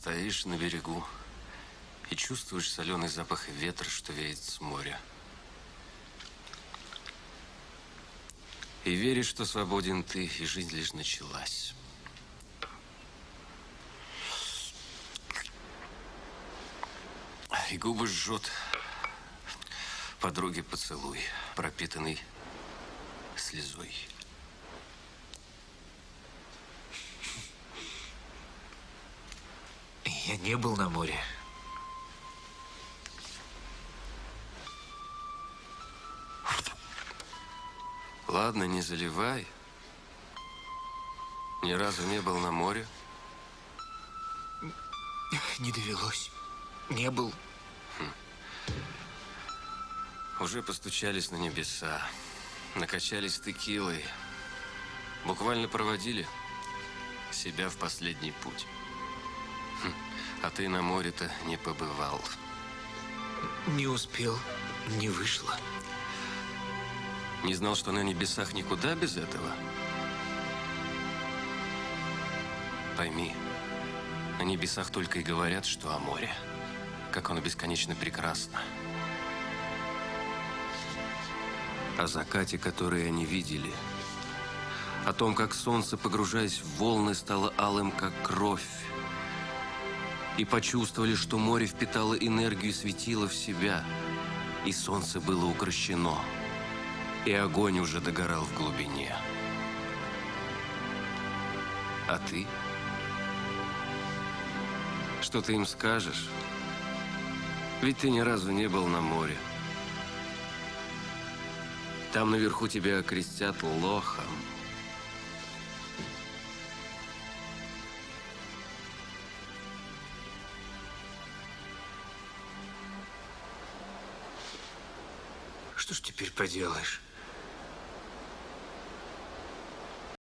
Стоишь на берегу и чувствуешь соленый запах ветра, что веет с моря. И веришь, что свободен ты, и жизнь лишь началась. И губы жжет подруге поцелуй, пропитанный слезой. Я не был на море. Ладно, не заливай. Ни разу не был на море. Не довелось. Не был. Уже постучались на небеса, накачались текилой, буквально проводили себя в последний путь. А ты на море-то не побывал. Не успел, не вышло. Не знал, что на небесах никуда без этого? Пойми, на небесах только и говорят, что о море. Как оно бесконечно прекрасно. О закате, который они видели. О том, как солнце, погружаясь в волны, стало алым, как кровь. И почувствовали, что море впитало энергию и светило в себя. И солнце было укрощено. И огонь уже догорал в глубине. А ты? Что ты им скажешь? Ведь ты ни разу не был на море. Там наверху тебя окрестят лохом. Что ж теперь поделаешь?